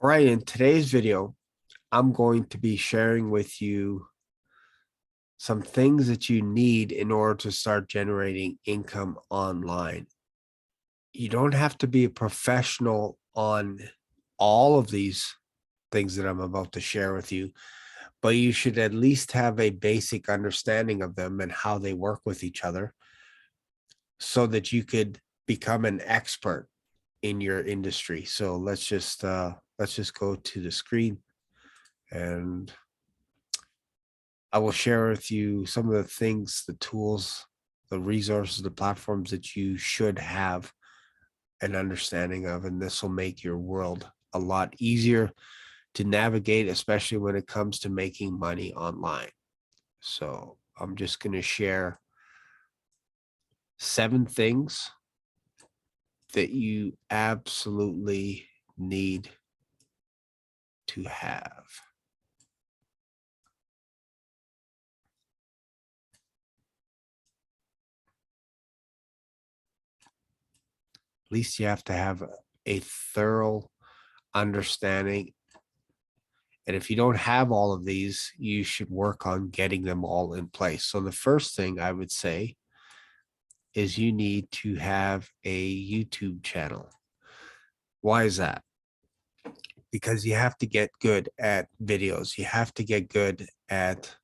All right, in today's video, I'm going to be sharing with you some things that you need in order to start generating income online. You don't have to be a professional on all of these things that I'm about to share with you, but you should at least have a basic understanding of them and how they work with each other so that you could become an expert in your industry. So let's just go to the screen and I will share with you some of the things, the tools, the resources, the platforms that you should have an understanding of. And this will make your world a lot easier to navigate, especially when it comes to making money online. So I'm just going to share 7 things that you absolutely need to have. At least you have to have a thorough understanding. And if you don't have all of these, you should work on getting them all in place. So the first thing I would say is you need to have a YouTube channel. Why is that? Because you have to get good at videos. You have to get good at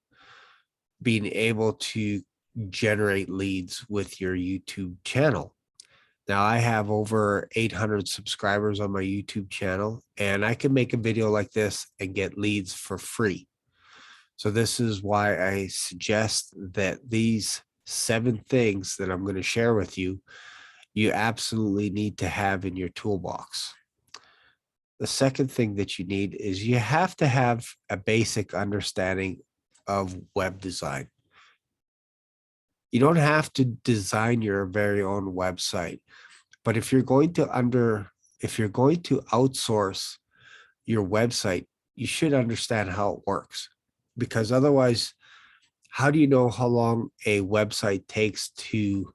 being able to generate leads with your YouTube channel. Now, I have over 800 subscribers on my YouTube channel, and I can make a video like this and get leads for free. So this is why I suggest that these 7 things that I'm going to share with you, you absolutely need to have in your toolbox. The second thing that you need is you have to have a basic understanding of web design. You don't have to design your very own website, but if you're going to outsource your website, you should understand how it works, because otherwise, how do you know how long a website takes to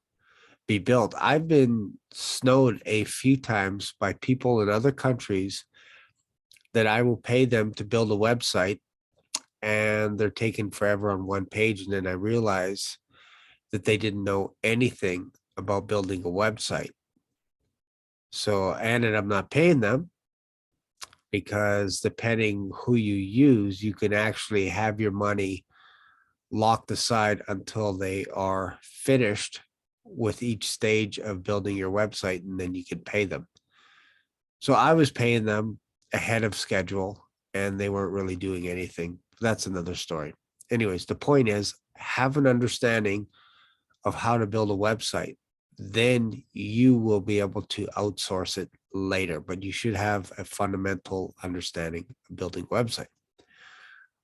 be built? I've been snowed a few times by people in other countries that I will pay them to build a website, and they're taking forever on one page. And then I realize that they didn't know anything about building a website. So I ended up not paying them, because depending who you use, you can actually have your money locked aside until they are finished with each stage of building your website, and then you can pay them. So I was paying them ahead of schedule, and they weren't really doing anything. That's another story. Anyways, the point is, have an understanding of how to build a website. Then you will be able to outsource it later, but you should have a fundamental understanding of building a website.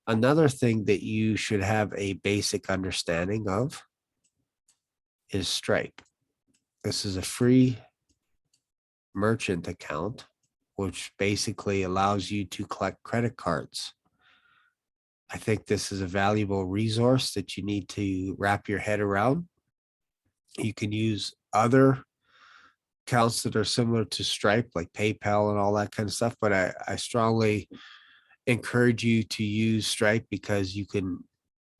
Another thing that you should have a basic understanding of is Stripe. This is a free merchant account, which basically allows you to collect credit cards. I think this is a valuable resource that you need to wrap your head around. You can use other accounts that are similar to Stripe, like PayPal and all that kind of stuff, but I strongly encourage you to use Stripe, because you can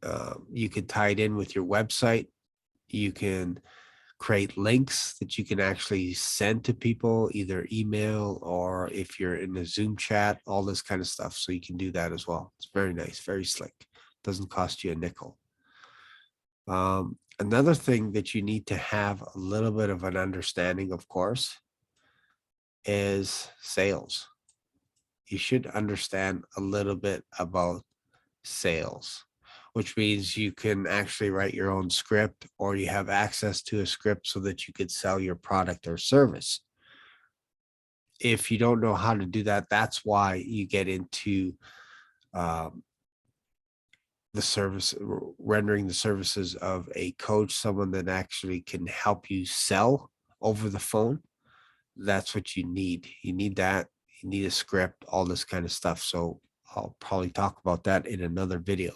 tie it in with your website. You can create links that you can actually send to people, either email or if you're in a Zoom chat, all this kind of stuff. So you can do that as well. It's very nice, very slick. Doesn't cost you a nickel. Another thing that you need to have a little bit of an understanding, of course, is sales. You should understand a little bit about sales, which means you can actually write your own script, or you have access to a script so that you could sell your product or service. If you don't know how to do that, that's why you get into um, the service, rendering the services of a coach, someone that actually can help you sell over the phone. That's what you need. You need that. You need a script, all this kind of stuff. So I'll probably talk about that in another video.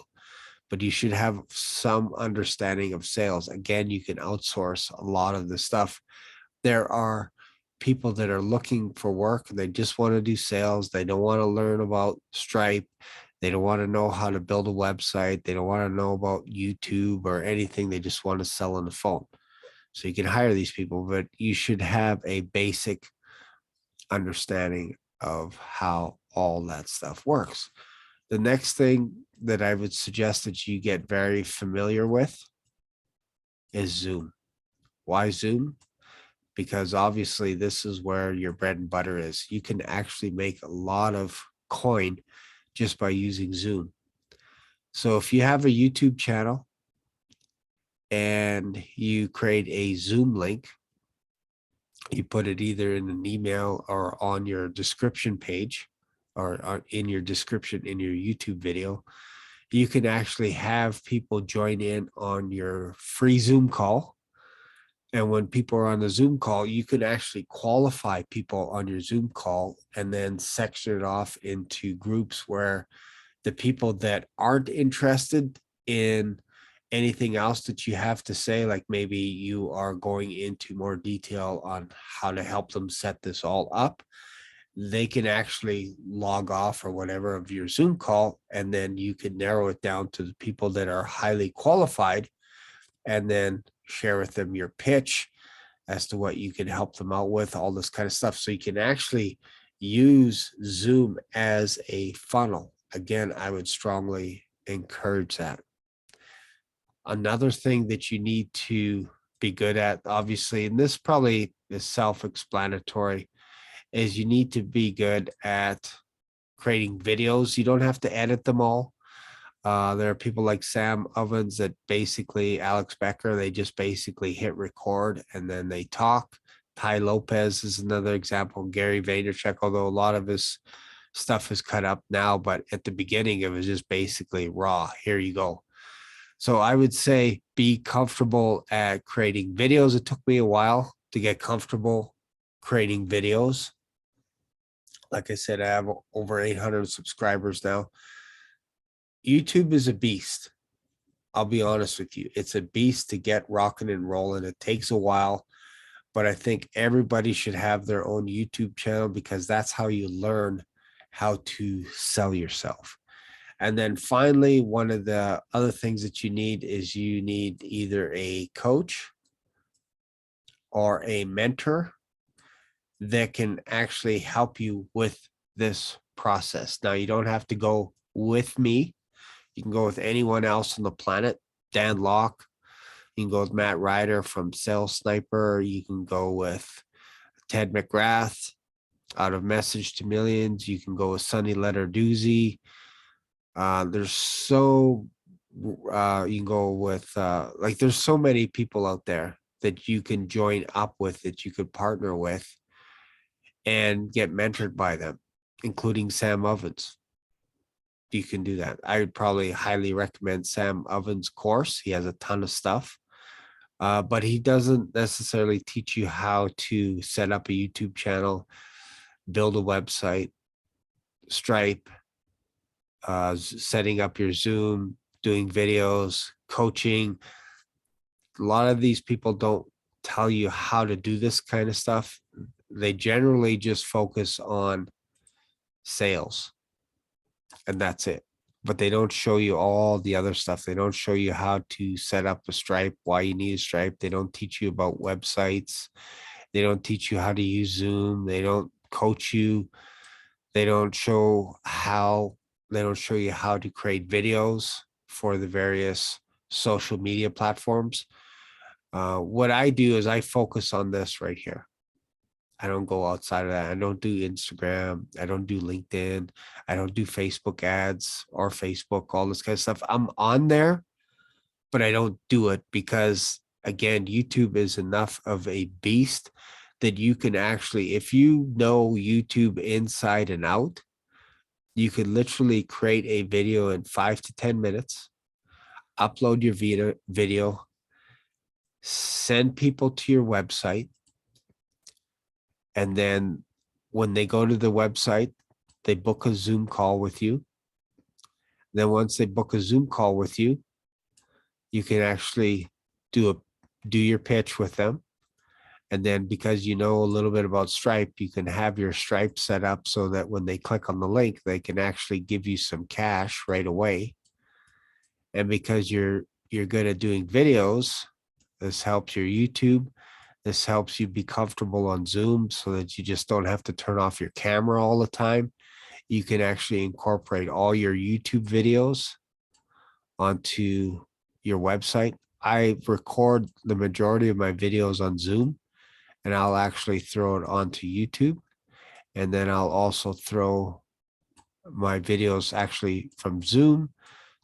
But you should have some understanding of sales. Again, you can outsource a lot of the stuff. There are people that are looking for work. They just want to do sales. They don't want to learn about Stripe. They don't want to know how to build a website. They don't want to know about YouTube or anything. They just want to sell on the phone. So you can hire these people, but you should have a basic understanding of how all that stuff works. The next thing that I would suggest that you get very familiar with is Zoom. Why Zoom? Because obviously this is where your bread and butter is. You can actually make a lot of coin just by using Zoom. So if you have a YouTube channel and you create a Zoom link, you put it either in an email or on your description page or in your description in your YouTube video, you can actually have people join in on your free Zoom call. And when people are on the Zoom call, you can actually qualify people on your Zoom call and then section it off into groups where the people that aren't interested in anything else that you have to say, like maybe you are going into more detail on how to help them set this all up, they can actually log off or whatever of your Zoom call, and then you can narrow it down to the people that are highly qualified and then share with them your pitch as to what you can help them out with, all this kind of stuff. So you can actually use Zoom as a funnel. Again, I would strongly encourage that. Another thing that you need to be good at, obviously, and this probably is self-explanatory, is you need to be good at creating videos. You don't have to edit them all. There are people like Sam Ovens that basically, Alex Becker, they just basically hit record and then they talk. Ty Lopez is another example. Gary Vaynerchuk, although a lot of his stuff is cut up now, but at the beginning, it was just basically raw. Here you go. So I would say be comfortable at creating videos. It took me a while to get comfortable creating videos. Like I said, I have over 800 subscribers now. YouTube is a beast. I'll be honest with you. It's a beast to get rocking and rolling. It takes a while, but I think everybody should have their own YouTube channel because that's how you learn how to sell yourself. And then finally, one of the other things that you need is you need either a coach or a mentor that can actually help you with this process. Now, you don't have to go with me. You can go with anyone else on the planet. Dan Locke. You can go with Matt Ryder from Sales Sniper. You can go with Ted McGrath out of Message to Millions. You can go with Sonny Letarduzzi. There's so you can go with like there's so many people out there that you can join up with, that you could partner with and get mentored by them, including Sam Ovens. You can do that. I would probably highly recommend Sam Ovens' course. He has a ton of stuff, but he doesn't necessarily teach you how to set up a YouTube channel, build a website, Stripe, setting up your Zoom, doing videos, coaching. A lot of these people don't tell you how to do this kind of stuff. They generally just focus on sales and that's it. But they don't show you all the other stuff. They don't show you how to set up a Stripe, why you need a Stripe. They don't teach you about websites. They don't teach you how to use Zoom. They don't coach you. They don't show you how to create videos for the various social media platforms. What I do is I focus on this right here. I don't go outside of that. I don't do Instagram. I don't do LinkedIn. I don't do Facebook ads or Facebook, all this kind of stuff. I'm on there, but I don't do it because, again, YouTube is enough of a beast that you can actually, if you know YouTube inside and out, you could literally create a video in 5 to 10 minutes, upload your video, send people to your website, and then when they go to the website, they book a Zoom call with you. Then once they book a Zoom call with you, you can actually do your pitch with them. And then because you know a little bit about Stripe, you can have your Stripe set up so that when they click on the link, they can actually give you some cash right away. And because you're good at doing videos, this helps your YouTube. This helps you be comfortable on Zoom so that you just don't have to turn off your camera all the time. You can actually incorporate all your YouTube videos onto your website. I record the majority of my videos on Zoom, and I'll actually throw it onto YouTube. And then I'll also throw my videos actually from Zoom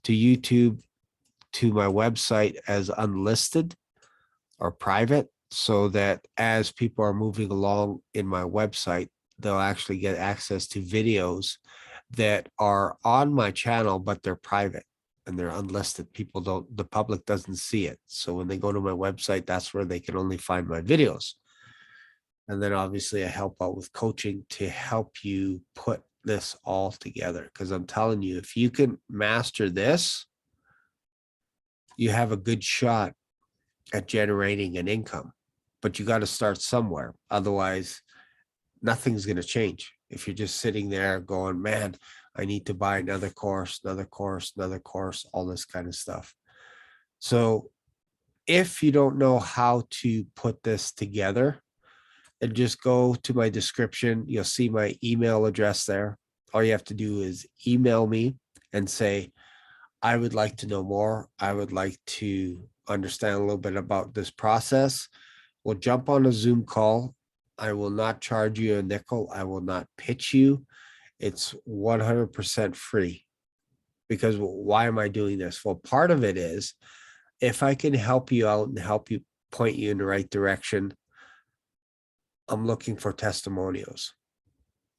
to YouTube to my website as unlisted or private, so that as people are moving along in my website, they'll actually get access to videos that are on my channel, but they're private and they're unlisted. The public doesn't see it. So when they go to my website, that's where they can only find my videos. And then obviously I help out with coaching to help you put this all together. Because I'm telling you, if you can master this, you have a good shot at generating an income. But you got to start somewhere. Otherwise, nothing's going to change. If you're just sitting there going, man, I need to buy another course, another course, another course, all this kind of stuff. So if you don't know how to put this together, and just go to my description. You'll see my email address there. All you have to do is email me and say, I would like to know more. I would like to understand a little bit about this process. We'll jump on a Zoom call. I will not charge you a nickel. I will not pitch you. It's 100% free. Because why am I doing this? Well, part of it is if I can help you out and help you point you in the right direction, I'm looking for testimonials.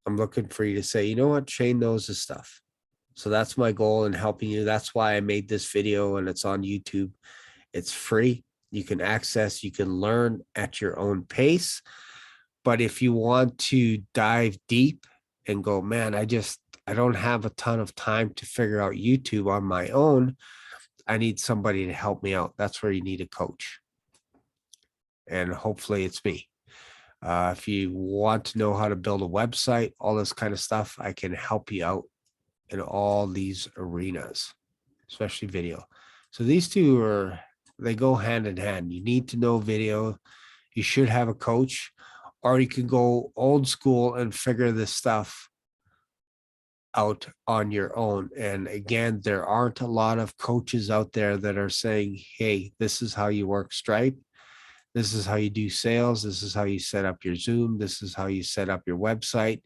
I'm looking for you to say, you know what, Shane knows his stuff. So that's my goal in helping you. That's why I made this video and it's on YouTube. It's free. You can access, you can learn at your own pace. But if you want to dive deep and go, man, I don't have a ton of time to figure out YouTube on my own. I need somebody to help me out. That's where you need a coach. And hopefully it's me. If you want to know how to build a website, all this kind of stuff, I can help you out in all these arenas, especially video. So these two they go hand in hand. You need to know video. You should have a coach, or you can go old school and figure this stuff out on your own. And again, there aren't a lot of coaches out there that are saying, hey, this is how you work Stripe. This is how you do sales. This is how you set up your Zoom. This is how you set up your website.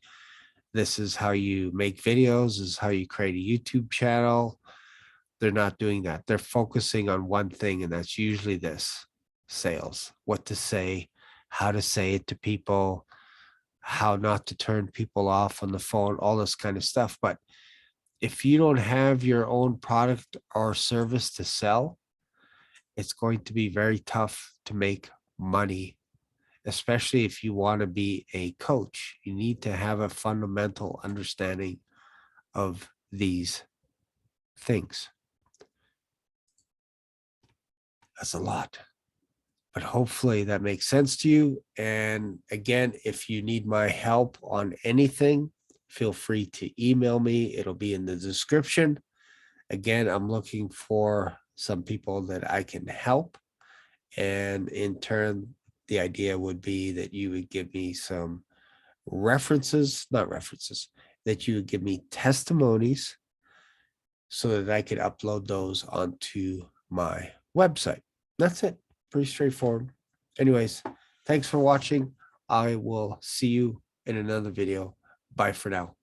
This is how you make videos. This is how you create a YouTube channel. They're not doing that. They're focusing on one thing, and that's usually this: sales, what to say, how to say it to people, how not to turn people off on the phone, all this kind of stuff. But if you don't have your own product or service to sell, it's going to be very tough to make money, especially if you want to be a coach. You need to have a fundamental understanding of these things. That's a lot, but hopefully that makes sense to you. And again, if you need my help on anything, feel free to email me. It'll be in the description. Again, I'm looking for some people that I can help. And in turn, the idea would be that you would give me some that you would give me testimonies so that I could upload those onto my website. That's it. Pretty straightforward. Anyways, thanks for watching. I will see you in another video. Bye for now.